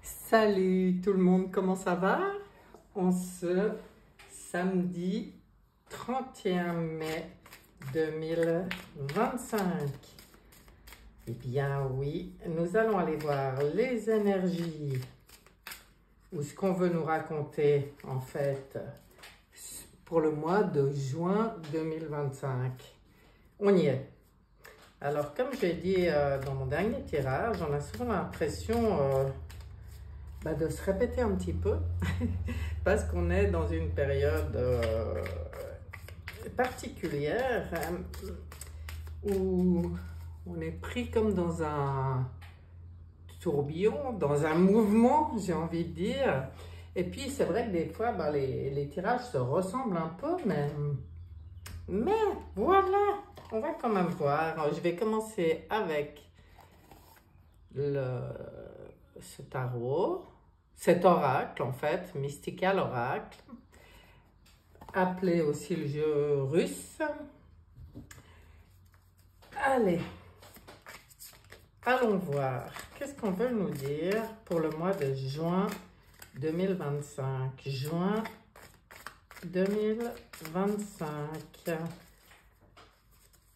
Salut tout le monde, comment ça va? En ce samedi 31 mai 2025. Eh bien oui, nous allons aller voir les énergies ou ce qu'on veut nous raconter en fait pour le mois de juin 2025. On y est. Alors comme j'ai dit dans mon dernier tirage, on a souvent l'impression de se répéter un petit peu parce qu'on est dans une période particulière où on est pris comme dans un tourbillon, dans un mouvement, j'ai envie de dire. Et puis c'est vrai que des fois les tirages se ressemblent un peu, mais voilà, on va quand même voir. Je vais commencer avec ce tarot. Cet oracle, en fait, Mystical Oracle, appelé aussi le jeu russe. Allez, allons voir. Qu'est-ce qu'on veut nous dire pour le mois de juin 2025? Juin 2025.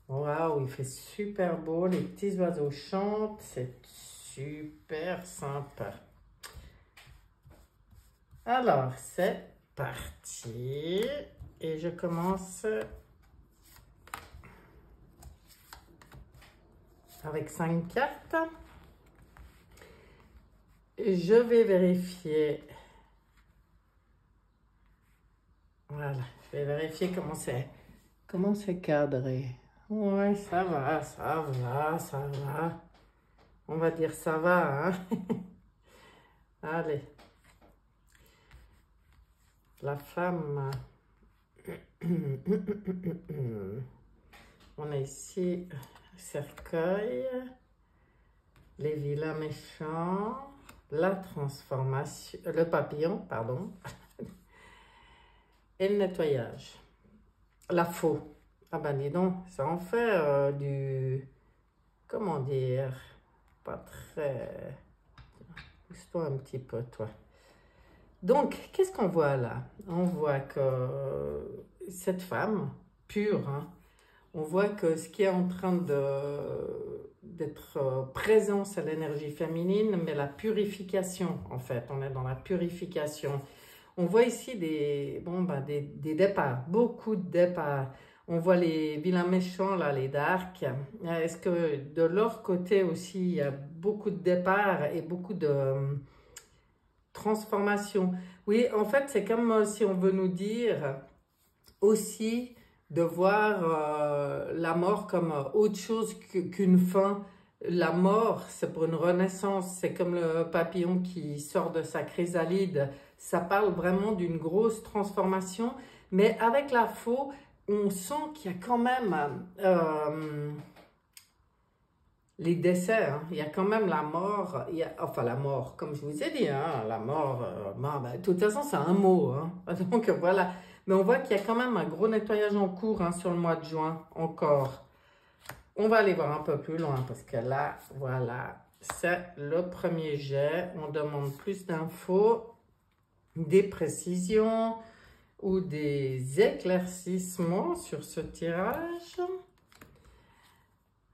Waouh, il fait super beau, les petits oiseaux chantent, c'est super sympa. Alors, c'est parti. Et je commence avec 5 cartes. Je vais vérifier. Voilà, je vais vérifier comment c'est cadré. Ouais, ça va, ça va, ça va. On va dire ça va, hein. Allez. La femme, on a ici cercueil, les vilains méchants, la transformation, le papillon, pardon, et le nettoyage, la faux. Ah ben dis donc, ça en fait du, comment dire, pas très, pousse-toi un petit peu toi. Donc, qu'est-ce qu'on voit là? On voit que cette femme pure, hein, on voit que ce qui est en train d'être présent, c'est l'énergie féminine, mais la purification, en fait. On est dans la purification. On voit ici des départs, beaucoup de départs. On voit les vilains méchants, là, les darks. Est-ce que de leur côté aussi, il y a beaucoup de départs et beaucoup de transformation? Oui, en fait, c'est comme si on veut nous dire aussi de voir la mort comme autre chose qu'une fin. La mort, c'est pour une renaissance. C'est comme le papillon qui sort de sa chrysalide. Ça parle vraiment d'une grosse transformation. Mais avec la faux, on sent qu'il y a quand même les décès, hein. Il y a quand même la mort, enfin la mort, comme je vous ai dit, hein, la mort, de toute façon c'est un mot, hein. Donc voilà, mais on voit qu'il y a quand même un gros nettoyage en cours, hein, sur le mois de juin, encore. On va aller voir un peu plus loin, parce que là, voilà, c'est le premier jet, on demande plus d'infos, des précisions ou des éclaircissements sur ce tirage.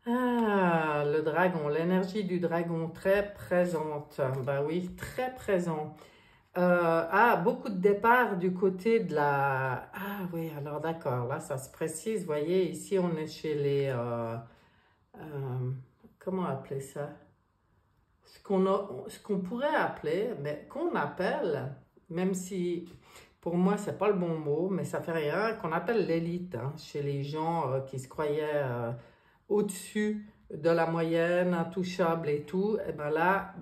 Ah, le dragon, l'énergie du dragon très présente. Bah oui, très présent. Beaucoup de départs du côté de la... Ah oui, alors d'accord, là ça se précise. Vous voyez, ici on est chez les... comment appeler ça? Ce qu'on pourrait appeler, mais qu'on appelle, même si pour moi c'est pas le bon mot, mais ça fait rien, qu'on appelle l'élite, hein, chez les gens qui se croyaient au-dessus de la moyenne, intouchable et tout, et bien là,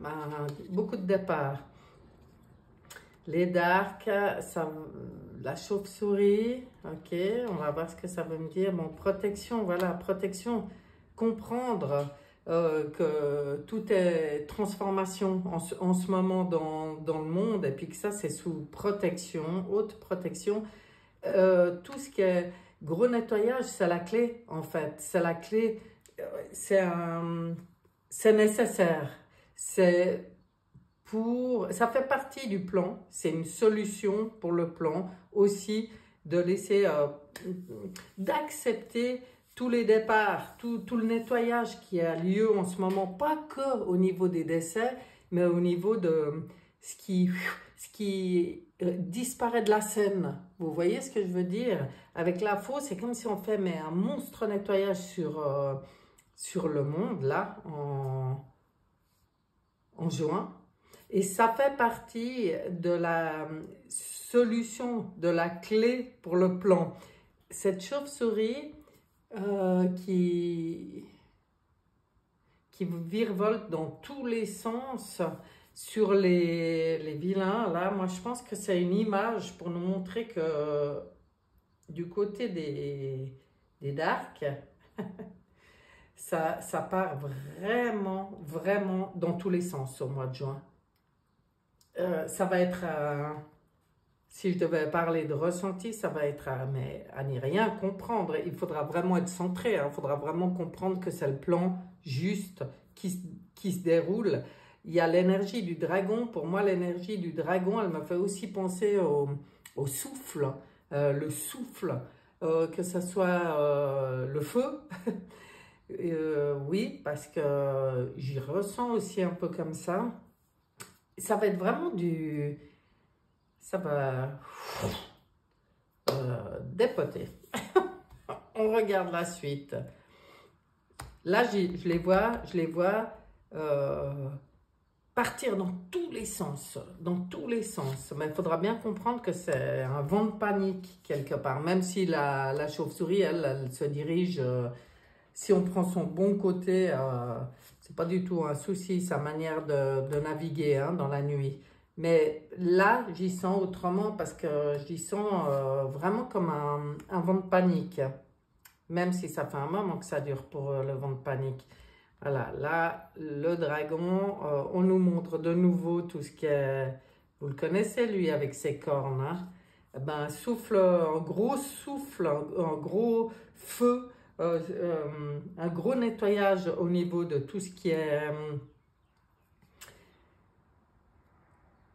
beaucoup de départs. Les darks, la chauve-souris, ok, on va voir ce que ça veut me dire. Bon, protection, voilà, protection, comprendre que tout est transformation en ce moment dans le monde, et puis que ça, c'est sous protection, haute protection. Tout ce qui est gros nettoyage, c'est la clé, en fait. C'est la clé, c'est nécessaire. C'est ça fait partie du plan, c'est une solution pour le plan aussi de laisser, d'accepter tous les départs, tout le nettoyage qui a lieu en ce moment, pas que au niveau des décès, mais au niveau de ce qui disparaît de la scène. Vous voyez ce que je veux dire? Avec la faux, c'est comme si on fait un monstre nettoyage sur le monde, là, en juin. Et ça fait partie de la solution, de la clé pour le plan. Cette chauve-souris qui virevolte dans tous les sens sur les vilains, là, moi je pense que c'est une image pour nous montrer que du côté des darks, ça part vraiment, vraiment dans tous les sens au mois de juin. Ça va être, si je devais parler de ressenti, ça va être à n'y rien comprendre. Il faudra vraiment être centré, il faudra vraiment comprendre que c'est le plan juste qui se déroule. Il y a l'énergie du dragon. Pour moi, l'énergie du dragon, elle me fait aussi penser au souffle, le souffle, que ce soit le feu. Oui, parce que j'y ressens aussi un peu comme ça. Ça va être vraiment ça va dépoter. On regarde la suite. Là, je les vois partir dans tous les sens, Mais il faudra bien comprendre que c'est un vent de panique quelque part, même si la chauve-souris, elle se dirige, si on prend son bon côté, c'est pas du tout un souci, sa manière de naviguer dans la nuit. Mais là, j'y sens autrement parce que j'y sens vraiment comme un vent de panique. Même si ça fait un moment que ça dure pour le vent de panique. Voilà, là, le dragon, on nous montre de nouveau tout ce qui est... Vous le connaissez, lui, avec ses cornes. Ben, un gros souffle, un gros feu, un gros nettoyage au niveau de tout ce qui est...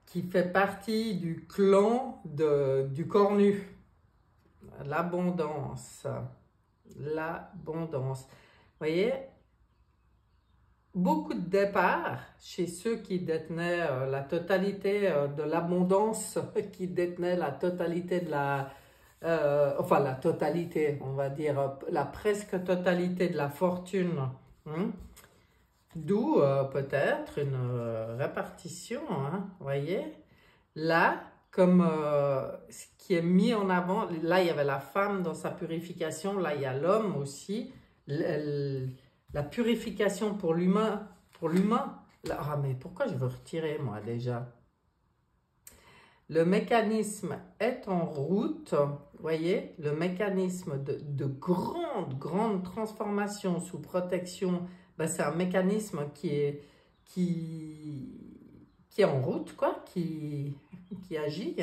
qui fait partie du clan du cornu. L'abondance. L'abondance. Vous voyez, beaucoup de départs chez ceux qui détenaient la totalité de l'abondance, qui détenaient la totalité de enfin la totalité, on va dire, la presque totalité de la fortune. D'où peut-être une répartition, vous voyez. Là, comme ce qui est mis en avant, là il y avait la femme dans sa purification, là il y a l'homme aussi, la purification pour l'humain, ah mais pourquoi je veux retirer moi déjà? Le mécanisme est en route, vous voyez, le mécanisme de grande transformation sous protection, ben, c'est un mécanisme qui est en route, quoi, qui agit.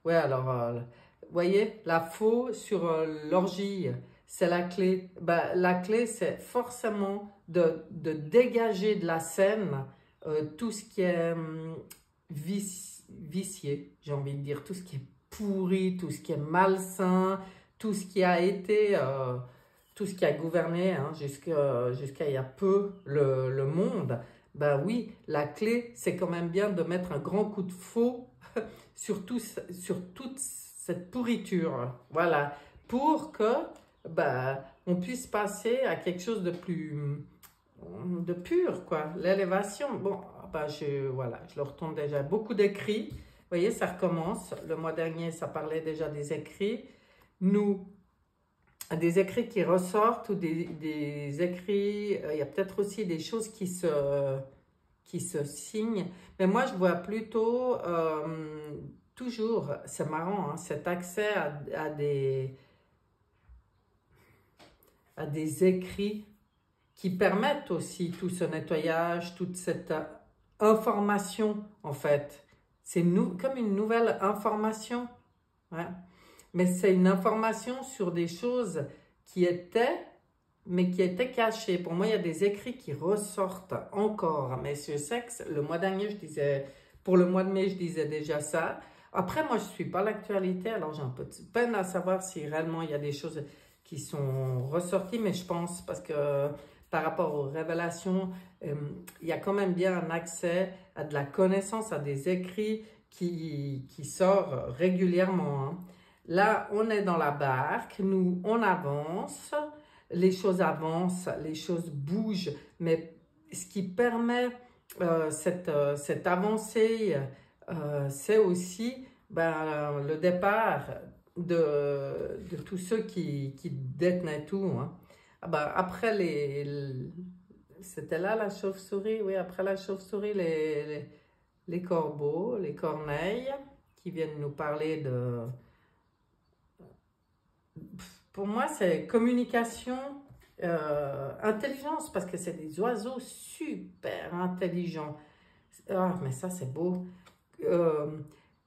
Ouais, alors, vous voyez, la faux sur l'orgie, c'est la clé. Ben, la clé, c'est forcément de dégager de la scène tout ce qui est vicié, j'ai envie de dire, tout ce qui est pourri, tout ce qui est malsain, tout ce qui a été... tout ce qui a gouverné jusqu'à il y a peu le monde, ben oui, la clé, c'est quand même bien de mettre un grand coup de faux sur toute cette pourriture. Voilà, pour que on puisse passer à quelque chose de pur, quoi. L'élévation, bon, voilà, je le retourne déjà. Beaucoup d'écrits, vous voyez, ça recommence. Le mois dernier, ça parlait déjà des écrits. Des écrits qui ressortent ou des écrits, il y a peut-être aussi des choses qui se signent. Mais moi, je vois plutôt, toujours, c'est marrant, cet accès à des écrits qui permettent aussi tout ce nettoyage, toute cette information, en fait. C'est comme une nouvelle information. Ouais. Mais c'est une information sur des choses qui étaient, mais qui était caché. Pour moi, il y a des écrits qui ressortent encore. Mais je sais que le mois dernier, je disais, pour le mois de mai, je disais déjà ça. Après, moi, je ne suis pas l'actualité, alors j'ai un peu de peine à savoir si réellement il y a des choses qui sont ressorties, mais je pense, parce que par rapport aux révélations, il y a quand même bien un accès à de la connaissance, à des écrits qui sortent régulièrement, hein. Là, on est dans la barque, nous, on avance, les choses avancent, les choses bougent, mais ce qui permet cette avancée, c'est aussi le départ de tous ceux qui détenaient tout, hein. Ah ben, après c'était là la chauve-souris, oui, après la chauve-souris, les corbeaux, les corneilles, qui viennent nous parler de... Pour moi, c'est communication, intelligence, parce que c'est des oiseaux super intelligents. Ah, mais ça, c'est beau.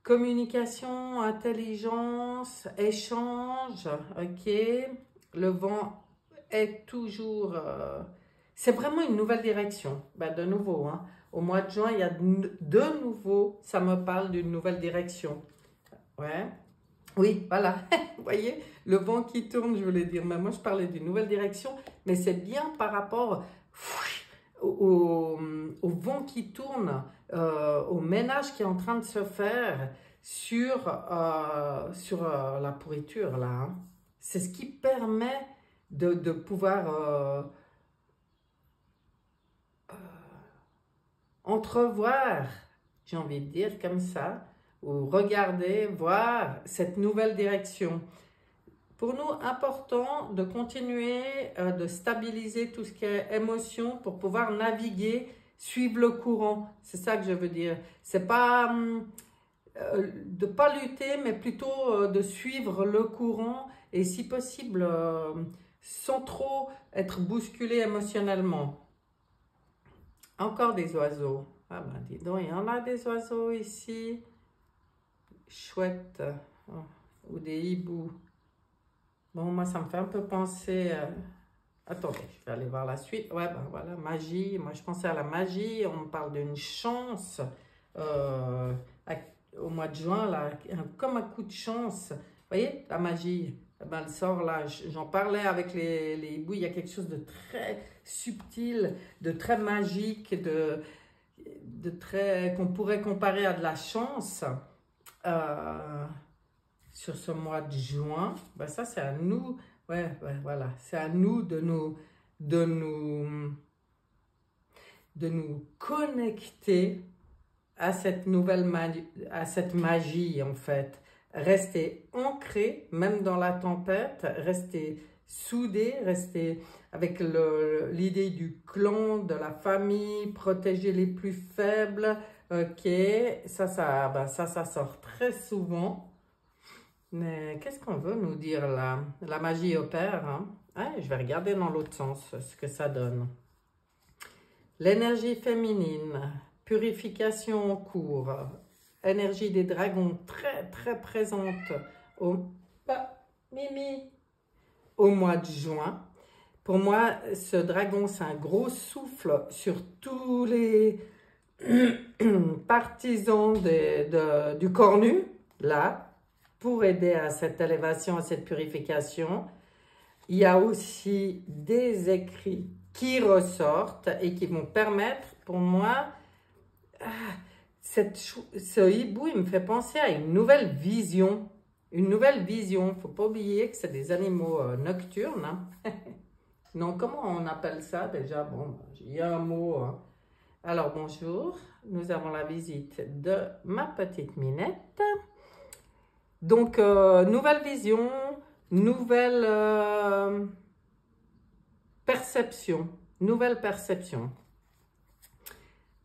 Communication, intelligence, échange, ok. Le vent est toujours... c'est vraiment une nouvelle direction. Ben, de nouveau, hein, au mois de juin, il y a de nouveau, ça me parle d'une nouvelle direction. Ouais. Oui, voilà. Vous voyez, le vent qui tourne, je voulais dire. Mais moi, je parlais d'une nouvelle direction, mais c'est bien par rapport au vent qui tourne, au ménage qui est en train de se faire sur la pourriture, là, hein. C'est ce qui permet de pouvoir entrevoir, j'ai envie de dire comme ça, ou regarder, voir cette nouvelle direction. Pour nous, important de continuer de stabiliser tout ce qui est émotion pour pouvoir naviguer, suivre le courant. C'est ça que je veux dire. C'est pas de pas lutter, mais plutôt de suivre le courant et si possible, sans trop être bousculé émotionnellement. Encore des oiseaux. Ah ben dis donc, il y en a des oiseaux ici. Chouette. Oh, ou des hiboux. Bon, moi, ça me fait un peu penser... Attendez, je vais aller voir la suite. Ouais, ben voilà, magie. Moi, je pensais à la magie. On me parle d'une chance au mois de juin, là, comme un coup de chance. Vous voyez, la magie, eh ben, elle sort là. J'en parlais avec les hiboux. Il y a quelque chose de très subtil, de très magique, de très... qu'on pourrait comparer à de la chance. Sur ce mois de juin, ben ça c'est à nous, ouais, voilà, c'est à nous de nous connecter à cette nouvelle magie, à cette magie en fait. Rester ancré, même dans la tempête, rester soudé, rester avec l'idée du clan, de la famille, protéger les plus faibles, ok, ça sort très souvent. Mais qu'est-ce qu'on veut nous dire là? La magie opère, hein? Ah, je vais regarder dans l'autre sens ce que ça donne. L'énergie féminine, purification en cours, énergie des dragons très très présente au mois de juin. Pour moi, ce dragon, c'est un gros souffle sur tous les partisans du corps nu, là, pour aider à cette élévation, à cette purification. Il y a aussi des écrits qui ressortent et qui vont permettre, pour moi, ce hibou, il me fait penser à une nouvelle vision. Une nouvelle vision. Il ne faut pas oublier que c'est des animaux nocturnes, hein. Non, comment on appelle ça déjà? Bon, il y a un mot, hein. Alors, bonjour. Nous avons la visite de ma petite Minette. Donc, nouvelle vision, nouvelle perception, nouvelle perception.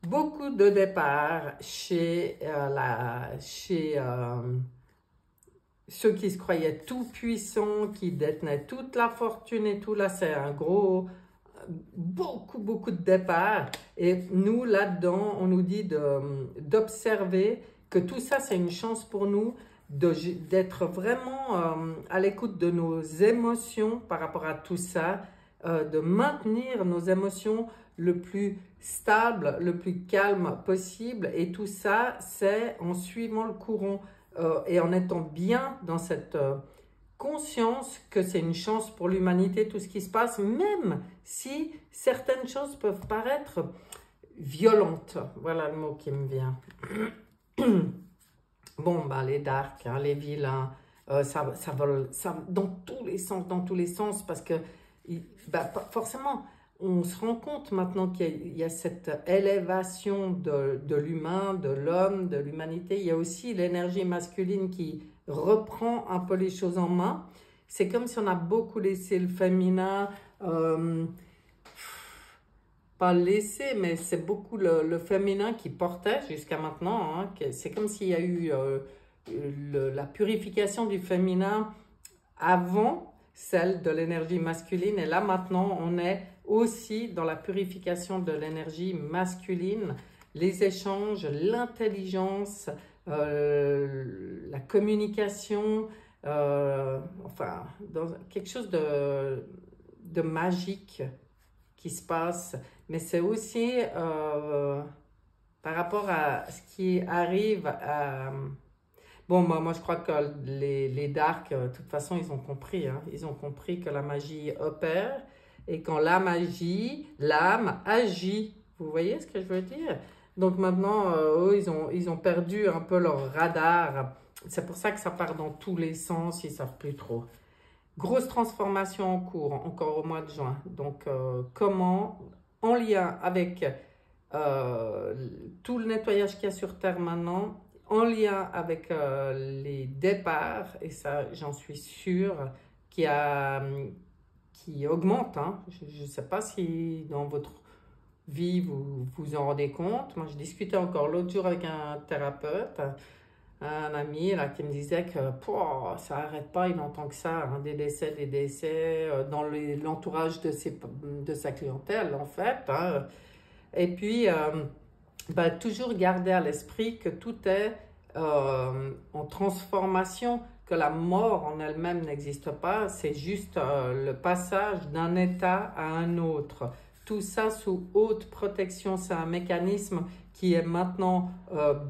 Beaucoup de départs chez ceux qui se croyaient tout puissants, qui détenaient toute la fortune et tout. Là, c'est un gros, beaucoup de départs. Et nous, là-dedans, on nous dit d'observer que tout ça, c'est une chance pour nous, d'être vraiment à l'écoute de nos émotions par rapport à tout ça, de maintenir nos émotions le plus stable, le plus calme possible. Et tout ça, c'est en suivant le courant et en étant bien dans cette conscience que c'est une chance pour l'humanité, tout ce qui se passe, même si certaines choses peuvent paraître violentes. Voilà le mot qui me vient. Bon, bah, les darks, hein, les vilains, ça vole dans tous les sens, parce que bah, forcément, on se rend compte maintenant qu'il y a cette élévation de l'humain, de l'homme, de l'humanité. Il y a aussi l'énergie masculine qui reprend un peu les choses en main. C'est comme si on a beaucoup laissé le féminin, pas laissé, mais c'est beaucoup le féminin qui portait jusqu'à maintenant. Hein, c'est comme s'il y a eu la purification du féminin avant celle de l'énergie masculine. Et là, maintenant, on est aussi dans la purification de l'énergie masculine, les échanges, l'intelligence, la communication, enfin, dans quelque chose de magique qui se passe. Mais c'est aussi par rapport à ce qui arrive à... Bon, moi je crois que les darks, de toute façon, ils ont compris. Hein. Ils ont compris que la magie opère et quand la magie, l'âme agit. Vous voyez ce que je veux dire? Donc maintenant, eux, ils ont perdu un peu leur radar. C'est pour ça que ça part dans tous les sens, ils ne savent plus trop. Grosse transformation en cours, encore au mois de juin. Donc, comment, en lien avec tout le nettoyage qu'il y a sur Terre maintenant, en lien avec les départs, et ça, j'en suis sûre, qui augmente. Hein. Je ne sais pas si dans votre vie, vous vous en rendez compte. Moi, je discutais encore l'autre jour avec un thérapeute, un ami là, qui me disait que ça n'arrête pas, il n'entend que ça, hein, des décès dans l'entourage de sa clientèle, en fait. Hein. Et puis, toujours garder à l'esprit que tout est en transformation, que la mort en elle-même n'existe pas, c'est juste le passage d'un état à un autre. Tout ça sous haute protection, c'est un mécanisme qui est maintenant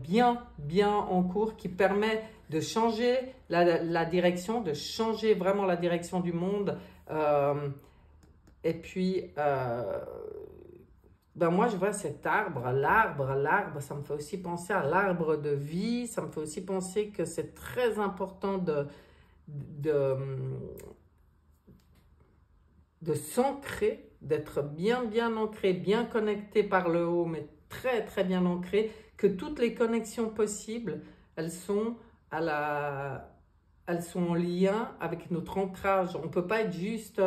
bien en cours, qui permet de changer la direction, de changer vraiment la direction du monde. Et puis, moi, je vois cet arbre, l'arbre, ça me fait aussi penser à l'arbre de vie, ça me fait aussi penser que c'est très important de s'ancrer, d'être bien ancré, bien connecté par le haut, mais très bien ancré, que toutes les connexions possibles, elles sont en lien avec notre ancrage. On ne peut pas être juste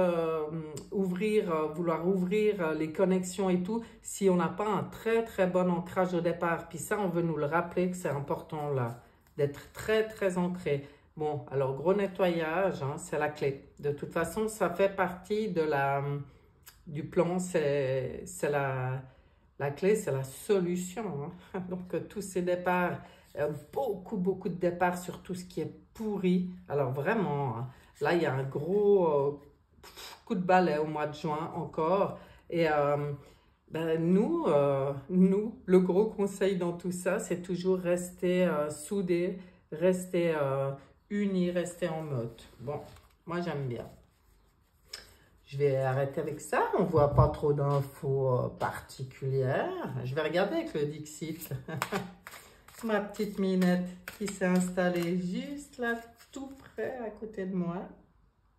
vouloir ouvrir les connexions et tout si on n'a pas un très bon ancrage au départ. Puis ça, on veut nous le rappeler que c'est important là, d'être très ancré. Bon, alors gros nettoyage, hein, c'est la clé. De toute façon, ça fait partie du plan, c'est la clé, c'est la solution. Hein. Donc tous ces départs, beaucoup de départs sur tout ce qui est pourri. Alors vraiment, hein, là il y a un gros coup de balai au mois de juin encore. Et nous, le gros conseil dans tout ça, c'est toujours rester soudés, rester unis, rester en mode. Bon, moi j'aime bien. Je vais arrêter avec ça. On ne voit pas trop d'infos particulières. Je vais regarder avec le Dixit. Ma petite minette qui s'est installée juste là, tout près à côté de moi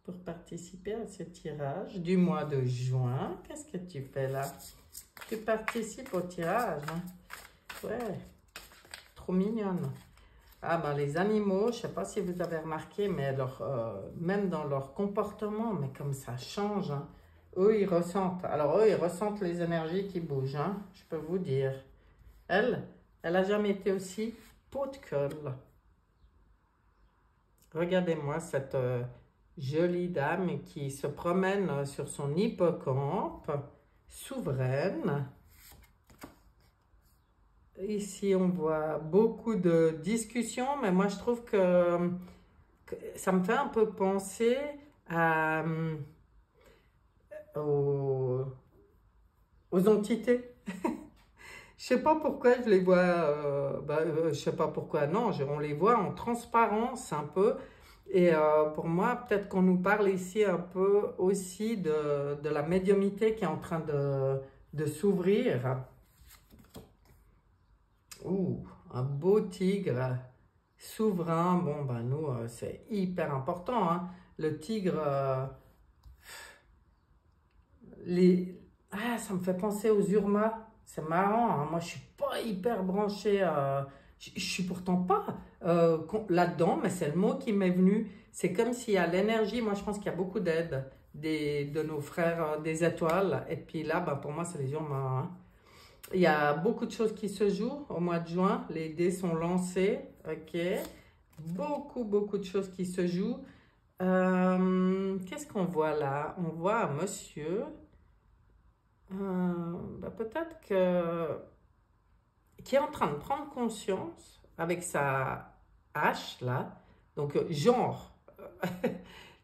pour participer à ce tirage du mois de juin. Qu'est-ce que tu fais là? Tu participes au tirage. Hein? Ouais, trop mignonne. Ah ben les animaux, je ne sais pas si vous avez remarqué, mais même dans leur comportement, mais comme ça change, hein. Eux, ils ressentent. Alors eux, ils ressentent les énergies qui bougent, hein, je peux vous dire. Elle n'a jamais été aussi peau de colle. Regardez-moi cette jolie dame qui se promène sur son hippocampe, souveraine. Ici, on voit beaucoup de discussions, mais moi, je trouve que ça me fait un peu penser à aux entités. Je sais pas pourquoi je les vois, je sais pas pourquoi, non, on les voit en transparence un peu. Et pour moi, peut-être qu'on nous parle ici un peu aussi de la médiumnité qui est en train de s'ouvrir. Ouh, un beau tigre souverain. Bon, ben nous, c'est hyper important, hein. Le tigre, ça me fait penser aux Urmas. C'est marrant, hein. Moi, je suis pas hyper branchée. Je suis pourtant pas là-dedans, mais c'est le mot qui m'est venu. C'est comme s'il y a l'énergie. Moi, je pense qu'il y a beaucoup d'aide de nos frères des étoiles. Et puis là, ben, pour moi, c'est les Urmas, hein. Il y a beaucoup de choses qui se jouent au mois de juin. Les dés sont lancés. Ok. Beaucoup de choses qui se jouent. Qu'est-ce qu'on voit là? On voit un monsieur. Peut-être qui est en train de prendre conscience avec sa hache là. Donc, genre,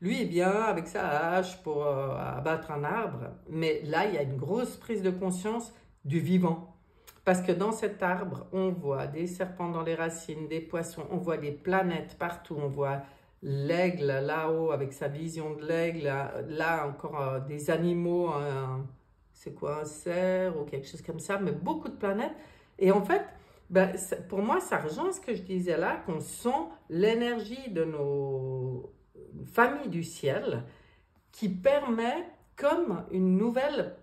lui est bien avec sa hache pour abattre un arbre. Mais là, il y a une grosse prise de conscience du vivant. Parce que dans cet arbre, on voit des serpents dans les racines, des poissons, on voit des planètes partout, on voit l'aigle là-haut avec sa vision de l'aigle, là encore des animaux, c'est quoi, un cerf ou quelque chose comme ça, mais beaucoup de planètes. Et en fait, pour moi, ça rejoint ce que je disais là, qu'on sent l'énergie de nos familles du ciel qui permet comme une nouvelle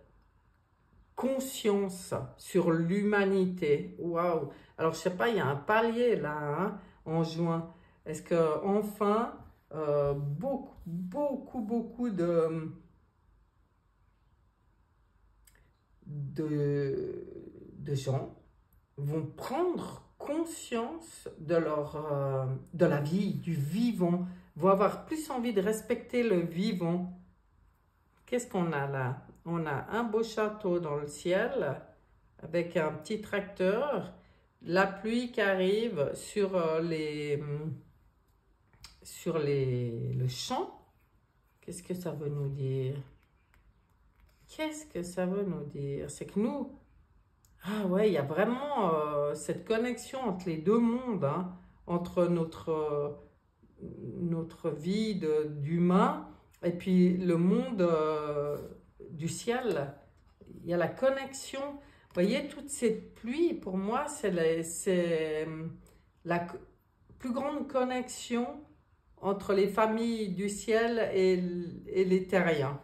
conscience sur l'humanité. Waouh! Alors, je sais pas, il y a un palier là, hein, en juin. Est-ce que enfin, beaucoup de gens vont prendre conscience de la vie, du vivant, vont avoir plus envie de respecter le vivant. Qu'est-ce qu'on a là? On a un beau château dans le ciel avec un petit tracteur, la pluie qui arrive sur le champ. Qu'est-ce que ça veut nous dire? Qu'est-ce que ça veut nous dire? C'est que nous, ah ouais, il y a vraiment cette connexion entre les deux mondes, hein, entre notre vie d'humain et puis le monde du ciel. Il y a la connexion. Vous voyez, toute cette pluie, pour moi, c'est la plus grande connexion entre les familles du ciel et les terriens.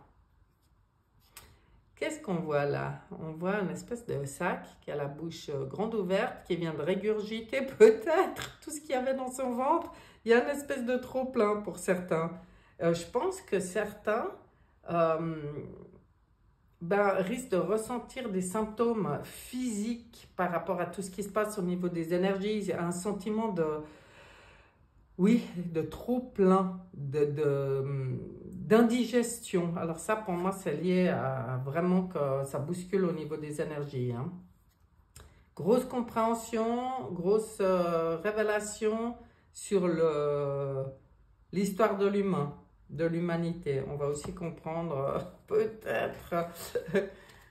Qu'est-ce qu'on voit là? On voit une espèce de sac qui a la bouche grande ouverte, qui vient de régurgiter peut-être tout ce qu'il y avait dans son ventre. Il y a une espèce de trop-plein pour certains. Je pense que certains risquent de ressentir des symptômes physiques par rapport à tout ce qui se passe au niveau des énergies, un sentiment de trop-plein, d'indigestion. Alors ça, pour moi, c'est lié à vraiment que ça bouscule au niveau des énergies, hein. Grosse compréhension, grosse révélation sur l'histoire de l'humain, de l'humanité. On va aussi comprendre peut-être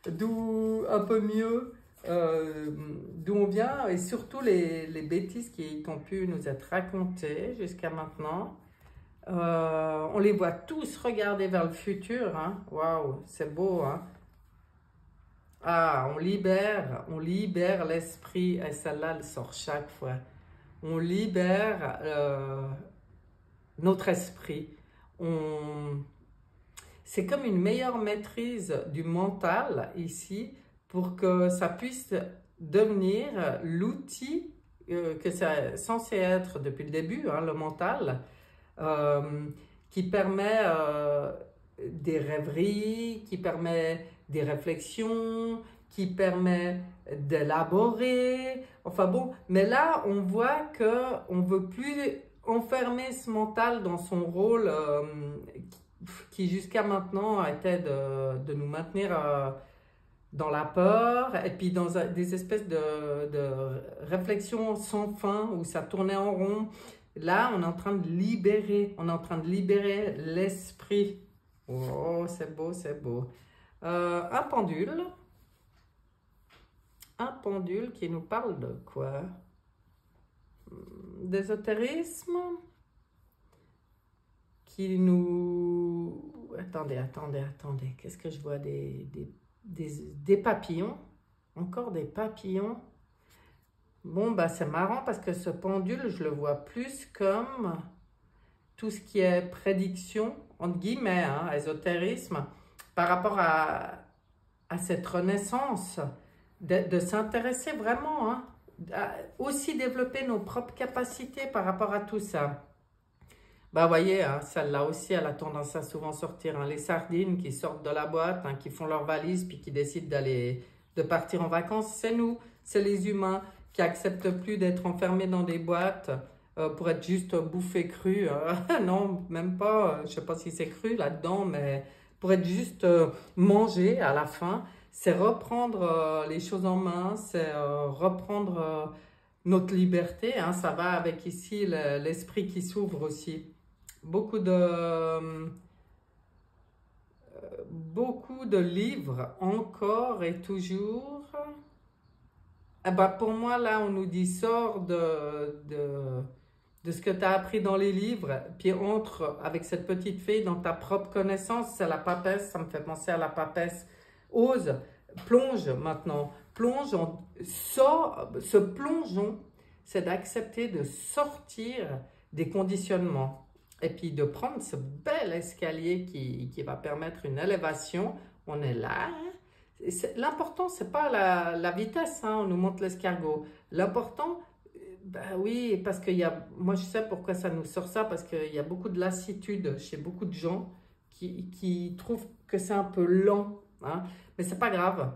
d'où un peu mieux d'où on vient et surtout les bêtises qui ont pu nous être racontées jusqu'à maintenant. On les voit tous regarder vers le futur, hein. Waouh, c'est beau, hein. Ah, on libère l'esprit, et celle-là, elle sort chaque fois. On libère notre esprit. C'est comme une meilleure maîtrise du mental ici pour que ça puisse devenir l'outil que c'est censé être depuis le début, hein, le mental, qui permet des rêveries, qui permet des réflexions, qui permet d'élaborer. Enfin bon, mais là, on voit qu'on ne veut plus enfermer ce mental dans son rôle qui jusqu'à maintenant était de nous maintenir dans la peur et puis dans des espèces de réflexions sans fin où ça tournait en rond. Là, on est en train de libérer l'esprit. Oh, c'est beau, c'est beau. Un pendule. Un pendule qui nous parle de quoi? D'ésotérisme, qui nous... Attendez, qu'est-ce que je vois? Des papillons, encore des papillons. Bon, bah c'est marrant parce que ce pendule, je le vois plus comme tout ce qui est prédiction, entre guillemets, hein, ésotérisme, par rapport à cette renaissance, de s'intéresser vraiment, hein, à aussi développer nos propres capacités par rapport à tout ça. Bah, vous voyez, hein, celle-là aussi, elle a tendance à souvent sortir. Hein, les sardines qui sortent de la boîte, hein, qui font leur valise, puis qui décident de partir en vacances, c'est nous, c'est les humains qui acceptent plus d'être enfermés dans des boîtes pour être juste bouffés crus. Non, même pas, je sais pas si c'est cru là-dedans, mais pour être juste mangé à la fin. C'est reprendre les choses en main, c'est reprendre notre liberté. Hein, ça va avec ici l'esprit qui s'ouvre aussi. Beaucoup de livres, encore et toujours. Eh ben, pour moi, là, on nous dit sors de ce que tu as appris dans les livres, puis entre avec cette petite fille dans ta propre connaissance. C'est la papesse, ça me fait penser à la papesse. Ose, plonge maintenant. Plonge, ce plongeon, c'est d'accepter de sortir des conditionnements. Et puis de prendre ce bel escalier qui va permettre une élévation. On est là. Hein? L'important, ce n'est pas la vitesse, hein, on nous montre l'escargot. L'important, ben oui, parce moi je sais pourquoi ça nous sort ça, parce qu'il y a beaucoup de lassitude chez beaucoup de gens qui trouvent que c'est un peu lent. Hein? Mais c'est pas grave,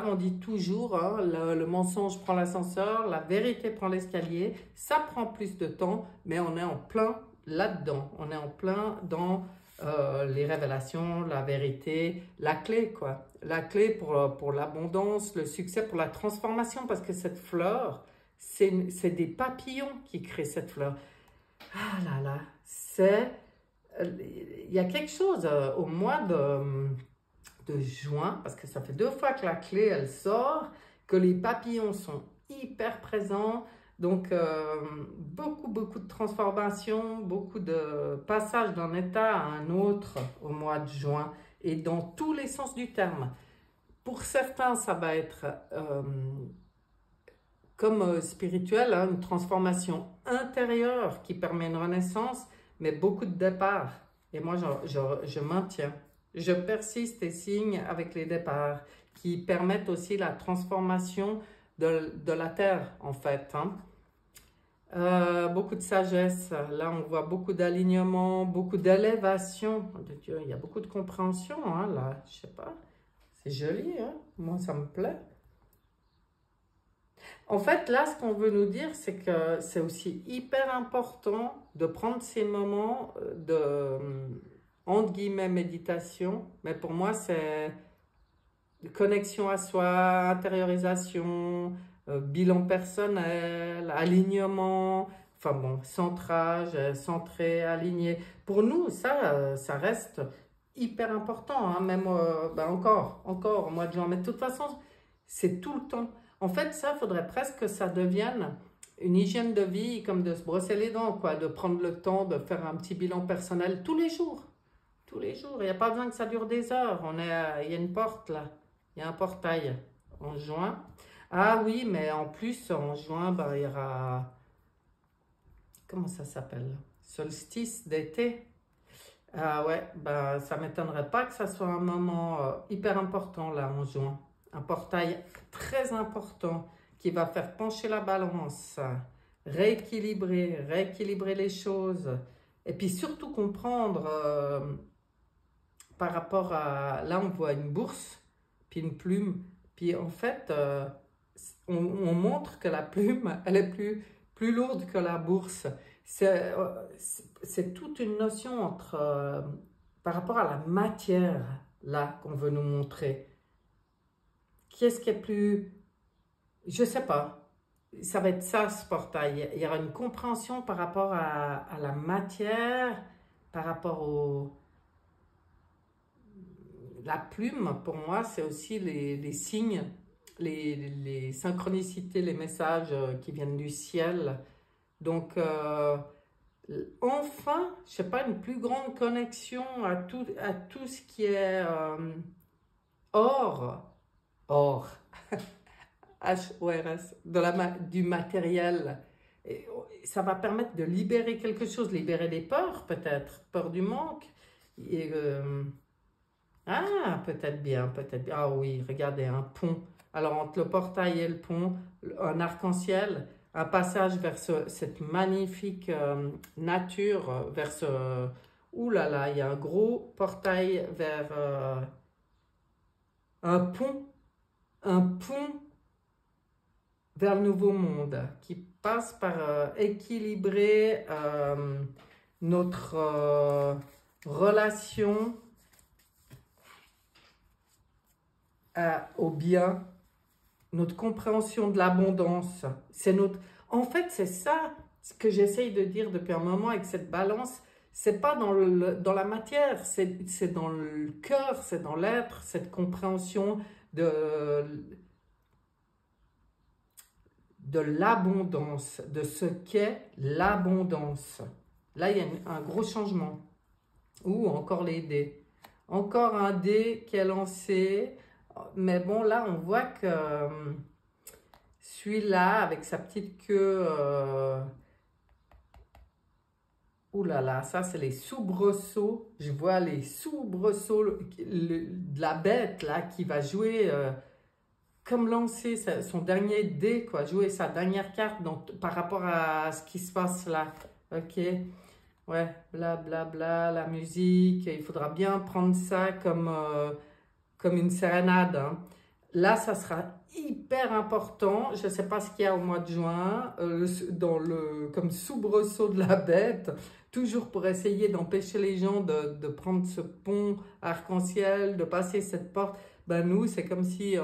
on dit toujours, hein, le mensonge prend l'ascenseur, la vérité prend l'escalier, ça prend plus de temps, mais on est en plein là-dedans, on est en plein dans les révélations, la vérité, la clé quoi, la clé pour l'abondance, le succès, pour la transformation, parce que cette fleur, c'est des papillons qui créent cette fleur. Ah là là, il y a quelque chose au mois de juin, parce que ça fait 2 fois que la clé, elle sort, que les papillons sont hyper présents. Donc, beaucoup de transformations, beaucoup de passages d'un état à un autre au mois de juin, et dans tous les sens du terme. Pour certains, ça va être comme spirituel, hein, une transformation intérieure qui permet une renaissance, mais beaucoup de départs. Et moi, je maintiens. Je persiste et signe avec les départs qui permettent aussi la transformation de la terre, en fait. Hein. Beaucoup de sagesse. Là, on voit beaucoup d'alignement, beaucoup d'élévation. Il y a beaucoup de compréhension, hein, là. Je sais pas. C'est joli, hein. Moi, ça me plaît. En fait, là, ce qu'on veut nous dire, c'est que c'est aussi hyper important de prendre ces moments de, entre guillemets, méditation. Mais pour moi, c'est connexion à soi, intériorisation, bilan personnel, alignement, enfin bon, centrage, centré, aligné. Pour nous, ça reste hyper important, hein, même ben encore au mois de juin. Mais de toute façon, c'est tout le temps. En fait, ça, il faudrait presque que ça devienne une hygiène de vie, comme de se brosser les dents, quoi, de prendre le temps de faire un petit bilan personnel tous les jours. Tous les jours. Il n'y a pas besoin que ça dure des heures. Il y a une porte là. Il y a un portail en juin. Ah oui, mais en plus, en juin, ben, il y aura... Comment ça s'appelle? Solstice d'été. Ah ouais, ben, ça ne m'étonnerait pas que ça soit un moment hyper important là en juin. Un portail très important qui va faire pencher la balance, rééquilibrer les choses. Et puis surtout comprendre par rapport à... Là, on voit une bourse, puis une plume. Puis en fait, on montre que la plume, elle est plus lourde que la bourse. C'est toute une notion entre, par rapport à la matière, là, qu'on veut nous montrer. Qu'est-ce qui est plus... Je ne sais pas. Ça va être ça, ce portail. Il y aura une compréhension par rapport à la matière, par rapport la plume, pour moi, c'est aussi les signes, les synchronicités, les messages qui viennent du ciel. Donc, enfin, je sais pas, une plus grande connexion à tout ce qui est or, or, H-O-R-S, du matériel. Et ça va permettre de libérer quelque chose, libérer des peurs peut-être, peur du manque. Et, peut-être bien, peut-être bien. Ah oui, regardez, un pont. Alors, entre le portail et le pont, un arc-en-ciel, un passage vers cette magnifique nature, vers ce... Ouh là là, il y a un gros portail vers un pont, un pont vers le nouveau monde qui passe par équilibrer notre relation au bien, notre compréhension de l'abondance. En fait, c'est ça ce que j'essaye de dire depuis un moment avec cette balance. C'est pas dans la matière, c'est dans le cœur, c'est dans l'être, cette compréhension de l'abondance, de ce qu'est l'abondance. Là, il y a un gros changement. Ou encore les dés. Encore un dé qui est lancé. Mais bon, là, on voit que celui-là, avec sa petite queue... ouh là là, ça, c'est les soubresauts. Je vois les soubresauts de la bête, là, qui va jouer... comme lancer son dernier dé, quoi, jouer sa dernière carte par rapport à ce qui se passe là. Ok, ouais, bla bla bla, la musique, il faudra bien prendre ça comme une sérénade. Hein. Là, ça sera hyper important. Je ne sais pas ce qu'il y a au mois de juin, comme soubresaut de la bête, toujours pour essayer d'empêcher les gens de prendre ce pont arc-en-ciel, de passer cette porte. Ben nous, c'est comme si...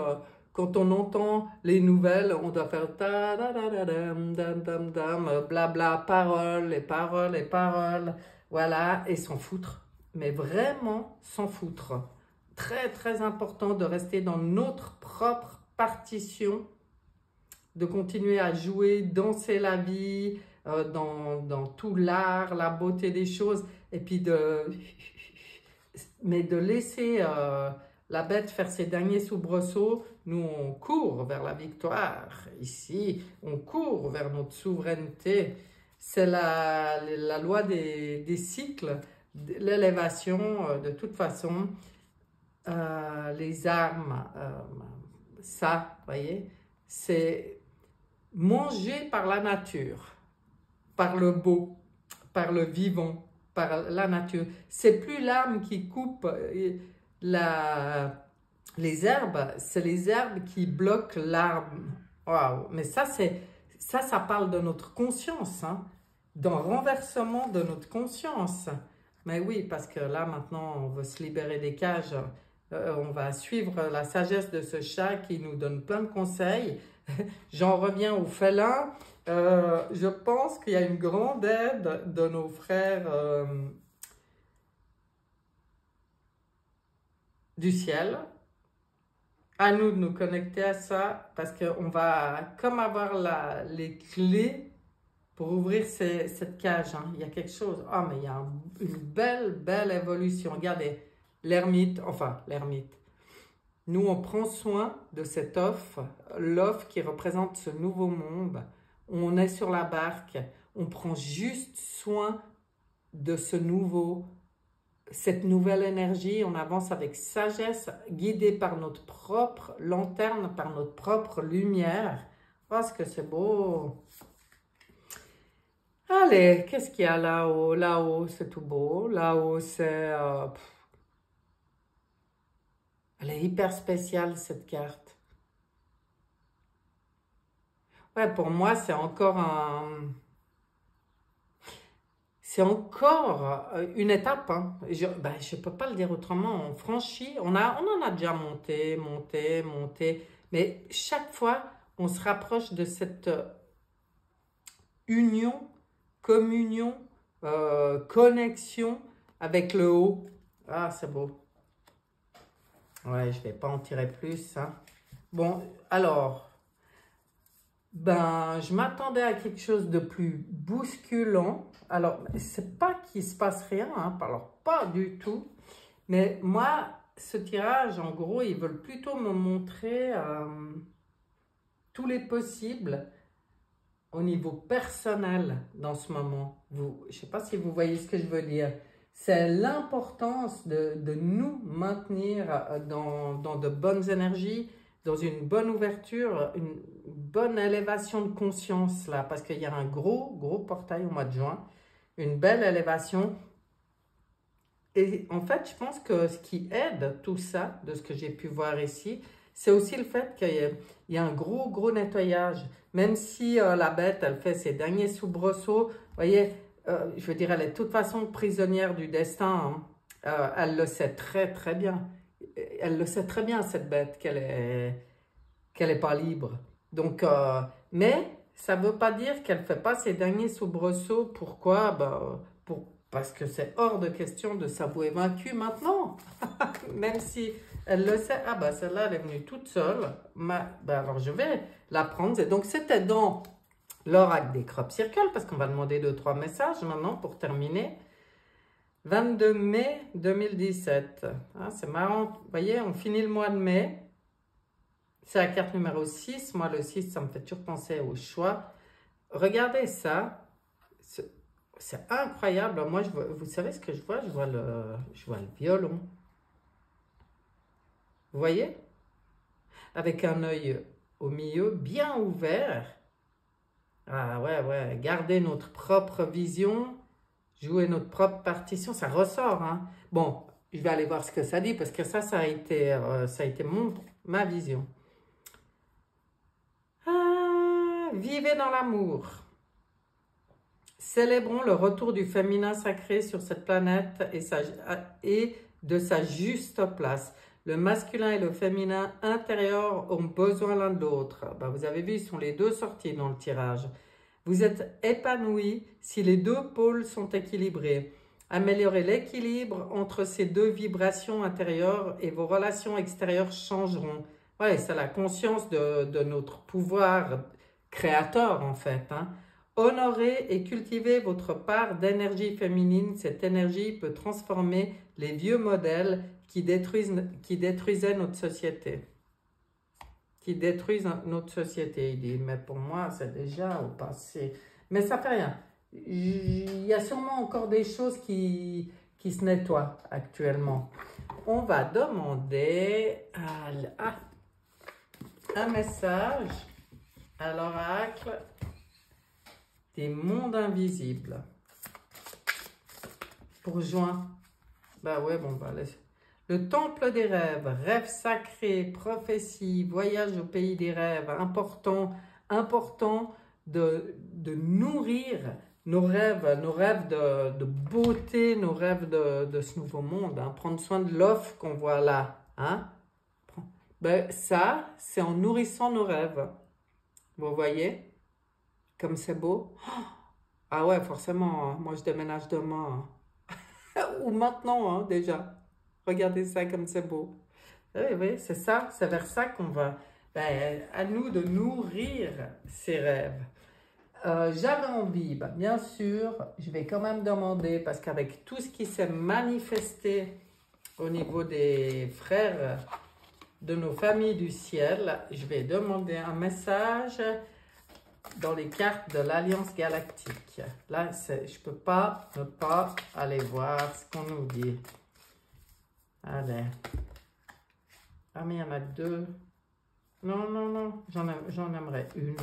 quand on entend les nouvelles, on doit faire ta da da da dam dam dam dam blabla, paroles et paroles et paroles, voilà, et s'en foutre. Mais vraiment s'en foutre. Très très important de rester dans notre propre partition, de continuer à jouer, danser la vie, dans tout l'art, la beauté des choses, et puis mais de laisser la bête faire ses derniers soubresauts. Nous, on court vers la victoire. Ici, on court vers notre souveraineté. C'est la loi des cycles, l'élévation. De toute façon, les armes, ça, vous voyez, c'est mangé par la nature, par le beau, par le vivant, par la nature. C'est plus l'arme qui coupe les herbes, c'est les herbes qui bloquent l'arbre. Waouh! Mais ça parle de notre conscience, hein, d'un renversement de notre conscience. Mais oui, parce que là, maintenant, on veut se libérer des cages. On va suivre la sagesse de ce chat qui nous donne plein de conseils. J'en reviens au félin. Je pense qu'il y a une grande aide de nos frères du ciel. À nous de nous connecter à ça parce qu'on va comme avoir les clés pour ouvrir cette cage. Hein. Il y a quelque chose. Ah, mais il y a une belle, belle évolution. Regardez, l'ermite. Nous, on prend soin de cet œuf, l'œuf qui représente ce nouveau monde. On est sur la barque. On prend juste soin de cette nouvelle énergie, on avance avec sagesse, guidé par notre propre lanterne, par notre propre lumière. Oh, ce que c'est beau! Allez, qu'est-ce qu'il y a là-haut? Là-haut, c'est tout beau. Là-haut, c'est... elle est hyper spéciale, cette carte. Ouais, pour moi, c'est encore C'est encore une étape, hein. Je ne peux pas le dire autrement. On franchit, on en a déjà monté, mais chaque fois, on se rapproche de cette union, communion, connexion avec le haut. Ah, c'est beau. Ouais, je vais pas en tirer plus, hein. Bon, alors, ben, je m'attendais à quelque chose de plus bousculant. Alors, c'est pas qu'il se passe rien, hein, alors pas du tout. Mais moi, ce tirage, en gros, ils veulent plutôt me montrer tous les possibles au niveau personnel dans ce moment. Je ne sais pas si vous voyez ce que je veux dire. C'est l'importance de nous maintenir dans de bonnes énergies, dans une bonne ouverture, une bonne élévation de conscience là, parce qu'il y a un gros portail au mois de juin, une belle élévation. Et en fait, je pense que ce qui aide tout ça, de ce que j'ai pu voir ici, c'est aussi le fait qu'il y a un gros nettoyage. Même si la bête, elle fait ses derniers soubresauts, vous voyez, je veux dire, elle est de toute façon prisonnière du destin, hein. Elle le sait très bien. Elle le sait très bien, cette bête, qu'elle est pas libre. Donc, mais ça ne veut pas dire qu'elle ne fait pas ses derniers soubresauts. Pourquoi? Ben, parce que c'est hors de question de s'avouer vaincue maintenant. Même si elle le sait. Ah ben celle-là, elle est venue toute seule. Ben, alors je vais la prendre. Et donc c'était dans l'oracle des crop circles, parce qu'on va demander 2-3 messages maintenant pour terminer. 22 mai 2017. Ah, c'est marrant. Vous voyez, on finit le mois de mai. C'est la carte numéro 6. Moi, le 6, ça me fait toujours penser au choix. Regardez ça. C'est incroyable. Moi, vous savez ce que je vois? Je vois le violon. Vous voyez? Avec un œil au milieu bien ouvert. Ah ouais. Garder notre propre vision. Jouer notre propre partition. Ça ressort, hein. Bon, je vais aller voir ce que ça dit parce que ça a été ma vision. Ah, vivez dans l'amour. Célébrons le retour du féminin sacré sur cette planète et de sa juste place. Le masculin et le féminin intérieur ont besoin l'un de l'autre. Ben, vous avez vu, ils sont les deux sortis dans le tirage. Vous êtes épanoui si les deux pôles sont équilibrés. Améliorez l'équilibre entre ces deux vibrations intérieures et vos relations extérieures changeront. Ouais, c'est la conscience de notre pouvoir créateur en fait, hein. Honorez et cultivez votre part d'énergie féminine. Cette énergie peut transformer les vieux modèles qui détruisaient notre société. Qui détruisent notre société, il dit. Mais pour moi, c'est déjà au passé. Mais ça fait rien. Il y a sûrement encore des choses qui se nettoient actuellement. On va demander un message à l'oracle des mondes invisibles. Pour juin. Bah ouais, bon, bah, le temple des rêves, rêves sacrés, prophétie, voyage au pays des rêves, important de nourrir nos rêves de beauté, nos rêves de ce nouveau monde, hein. Prendre soin de l'offre qu'on voit là, hein. Ben, ça, c'est en nourrissant nos rêves. Vous voyez? Comme c'est beau. Ah ouais, forcément, hein. Moi je déménage demain, hein. Ou maintenant, hein, déjà. Regardez ça comme c'est beau. Oui, c'est ça, c'est vers ça qu'on va. Ben, à nous de nourrir ces rêves. J'avais envie, ben, bien sûr, je vais quand même demander, parce qu'avec tout ce qui s'est manifesté au niveau des frères de nos familles du ciel, je vais demander un message dans les cartes de l'Alliance Galactique. Là, je ne peux pas ne pas aller voir ce qu'on nous dit. Allez. Ah, mais il y en a deux. Non. J'en aimerais une.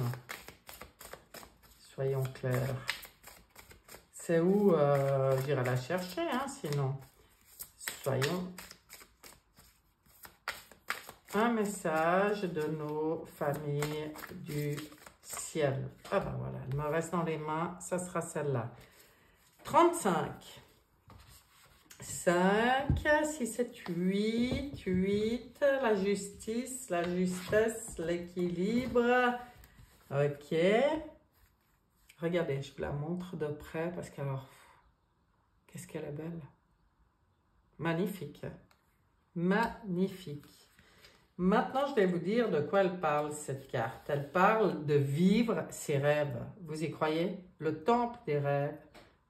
Soyons clairs. C'est où j'irai la chercher, hein, sinon. Soyons. Un message de nos familles du ciel. Ah ben voilà, elle me reste dans les mains. Ça sera celle-là. 35. 5, 6, 7, 8, la justice, la justesse, l'équilibre. Ok. Regardez, je vous la montre de près parce que alors, qu'est-ce qu'elle est belle. Magnifique. Magnifique. Maintenant, je vais vous dire de quoi elle parle, cette carte. Elle parle de vivre ses rêves. Vous y croyez? Le temple des rêves,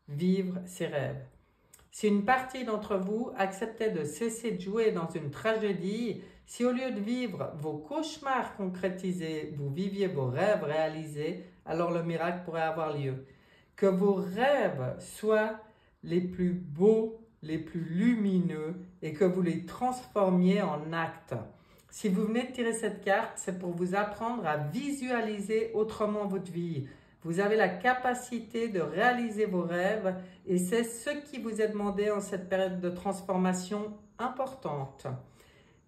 vivre ses rêves. Si une partie d'entre vous acceptait de cesser de jouer dans une tragédie, si au lieu de vivre vos cauchemars concrétisés, vous viviez vos rêves réalisés, alors le miracle pourrait avoir lieu. Que vos rêves soient les plus beaux, les plus lumineux et que vous les transformiez en actes. Si vous venez de tirer cette carte, c'est pour vous apprendre à visualiser autrement votre vie. Vous avez la capacité de réaliser vos rêves et c'est ce qui vous est demandé en cette période de transformation importante.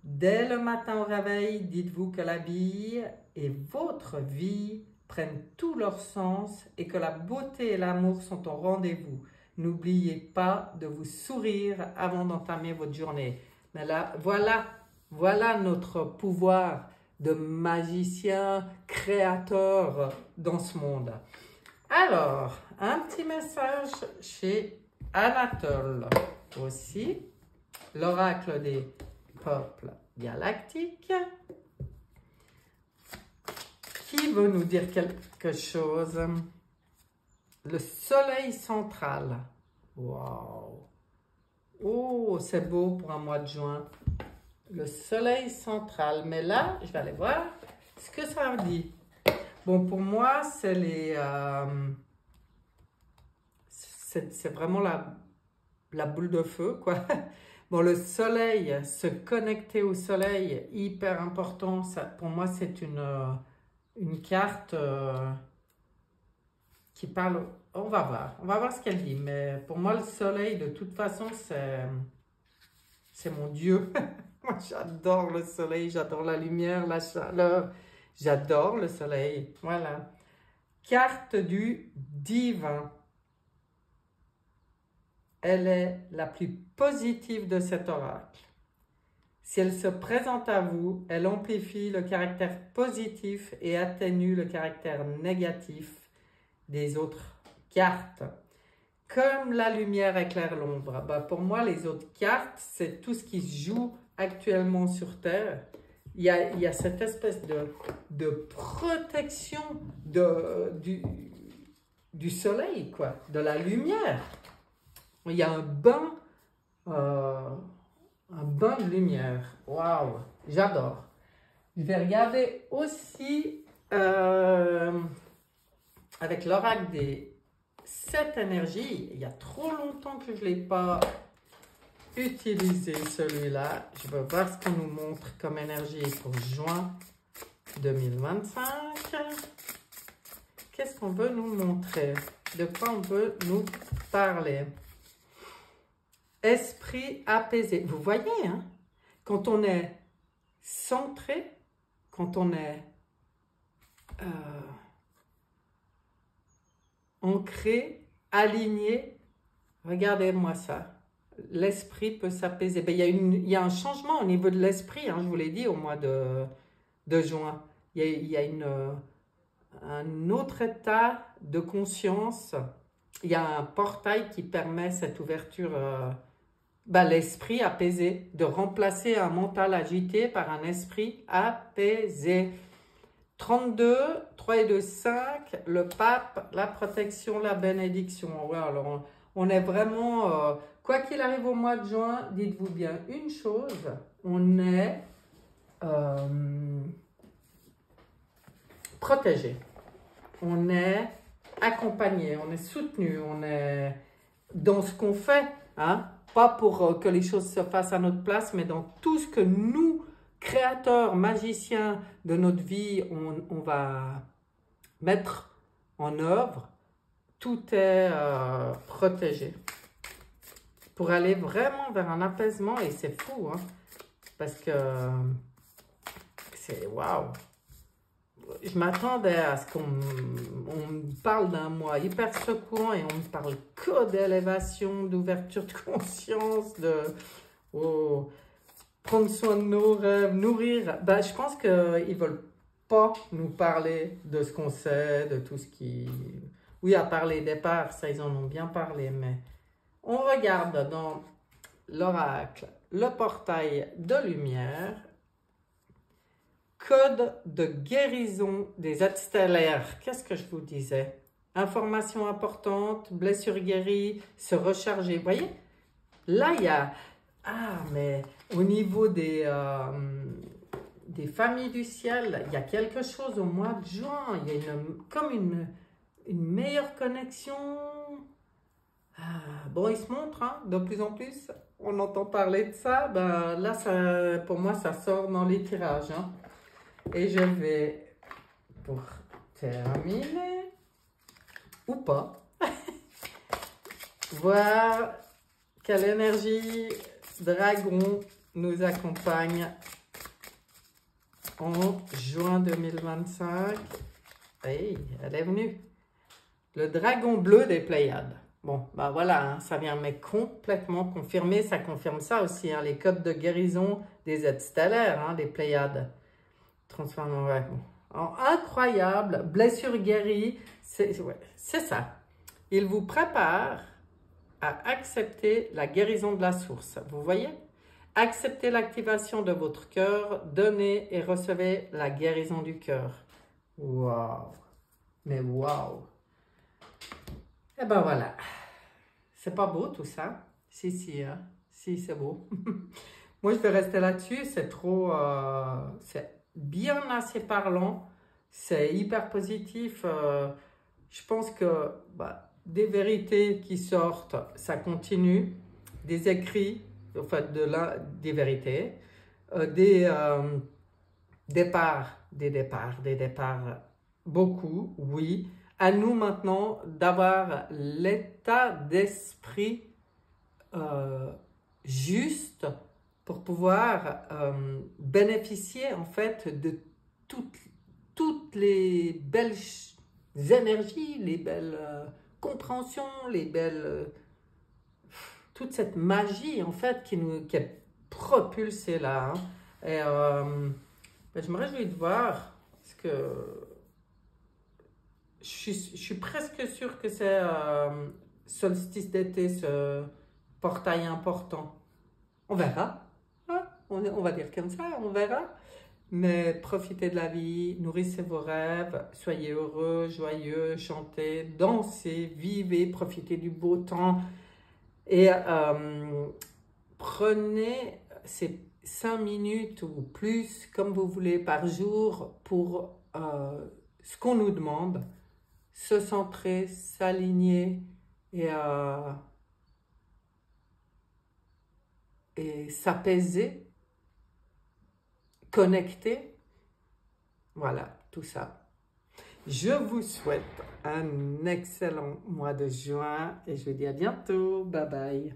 Dès le matin au réveil, dites-vous que la vie et votre vie prennent tout leur sens et que la beauté et l'amour sont au rendez-vous. N'oubliez pas de vous sourire avant d'entamer votre journée. Mais là, voilà notre pouvoir de magicien, créateur dans ce monde. Alors, un petit message chez Anatole aussi, l'oracle des peuples galactiques, qui veut nous dire quelque chose. Le soleil central. Waouh! Oh, c'est beau pour un mois de juin. Le soleil central. Mais là, je vais aller voir ce que ça dit. Bon, pour moi, c'est c'est vraiment la boule de feu, quoi. Bon, le soleil, se connecter au soleil, hyper important. Ça, pour moi, c'est une carte qui parle... On va voir ce qu'elle dit. Mais pour moi, le soleil, de toute façon, c'est mon Dieu. Moi, j'adore le soleil, j'adore la lumière, la chaleur. J'adore le soleil. Voilà. Carte du divin. Elle est la plus positive de cet oracle. Si elle se présente à vous, elle amplifie le caractère positif et atténue le caractère négatif des autres cartes. Comme la lumière éclaire l'ombre. Bah, pour moi, les autres cartes, c'est tout ce qui se joue actuellement sur Terre. Il y a cette espèce de protection du soleil, quoi, de la lumière. Il y a un bain de lumière. Waouh, j'adore. Je vais regarder aussi avec l'oracle des 7 énergies. Il y a trop longtemps que je ne l'ai pas utilisé, celui-là. Je vais voir ce qu'on nous montre comme énergie pour juin 2025. Qu'est-ce qu'on veut nous montrer? De quoi on veut nous parler? Esprit apaisé. Vous voyez, hein? Quand on est centré, quand on est ancré, aligné, regardez-moi ça. L'esprit peut s'apaiser. Ben, il y a un changement au niveau de l'esprit, hein, je vous l'ai dit, au mois de juin. Il y a un autre état de conscience. Il y a un portail qui permet cette ouverture, l'esprit apaisé, de remplacer un mental agité par un esprit apaisé. 32, 3 et 2, 5, le pape, la protection, la bénédiction. Ouais, alors on est vraiment, quoi qu'il arrive au mois de juin, dites-vous bien une chose, on est protégé, on est accompagné, on est soutenu, on est dans ce qu'on fait, hein? Pas pour que les choses se fassent à notre place, mais dans tout ce que nous, créateurs, magiciens de notre vie, on va mettre en œuvre, tout est protégé. Pour aller vraiment vers un apaisement, et c'est fou, hein, parce que c'est waouh. Je m'attendais à ce qu'on me parle d'un mois hyper secouant et on me parle que d'élévation, d'ouverture de conscience, prendre soin de nos rêves, nourrir. Ben, je pense qu'ils ne veulent pas nous parler de ce qu'on sait, de tout ce qui... Oui, à part les départs, ça ils en ont bien parlé, mais on regarde dans l'oracle le portail de lumière, code de guérison des êtres stellaires. Qu'est-ce que je vous disais? Information importante, blessure guérie, se recharger. Vous voyez? Là, il y a... Ah, mais au niveau des familles du ciel, il y a quelque chose au mois de juin. Il y a comme une meilleure connexion. Ah, bon, il se montre hein, de plus en plus. On entend parler de ça. Ben, là, ça, pour moi, ça sort dans les tirages. Hein. Et je vais, pour terminer, ou pas, voir quelle énergie dragon nous accompagne en juin 2025. Hey, elle est venue. Le dragon bleu des Pléiades. Bon, ben voilà, hein, ça vient mais complètement confirmer. Ça confirme ça aussi, hein, les codes de guérison des êtres stellaires, hein, des Pléiades. Transforme, ouais. En incroyable, blessure guérie, c'est ouais, ça. Il vous prépare à accepter la guérison de la source. Vous voyez? Acceptez l'activation de votre cœur, donnez et recevez la guérison du cœur. Waouh! Mais waouh! Et ben voilà. C'est pas beau tout ça? Si, hein? Si, c'est beau. Moi, je vais rester là-dessus. C'est trop... c'est bien assez parlant. C'est hyper positif. Je pense que bah, des vérités qui sortent, ça continue. Des écrits, enfin, des vérités. Des départs, beaucoup, oui. À nous maintenant d'avoir l'état d'esprit juste pour pouvoir bénéficier en fait de toutes les belles énergies, les belles compréhensions, les belles... toute cette magie en fait qui est propulsée là. Hein. Et ben, je me réjouis de voir parce que je suis presque sûre que c'est solstice d'été, ce portail important. On verra. Hein? On va dire comme ça, on verra. Mais profitez de la vie, nourrissez vos rêves, soyez heureux, joyeux, chantez, dansez, vivez, profitez du beau temps. Et prenez ces 5 minutes ou plus, comme vous voulez, par jour pour ce qu'on nous demande. Se centrer, s'aligner et s'apaiser, connecter. Voilà, tout ça. Je vous souhaite un excellent mois de juin et je vous dis à bientôt. Bye bye.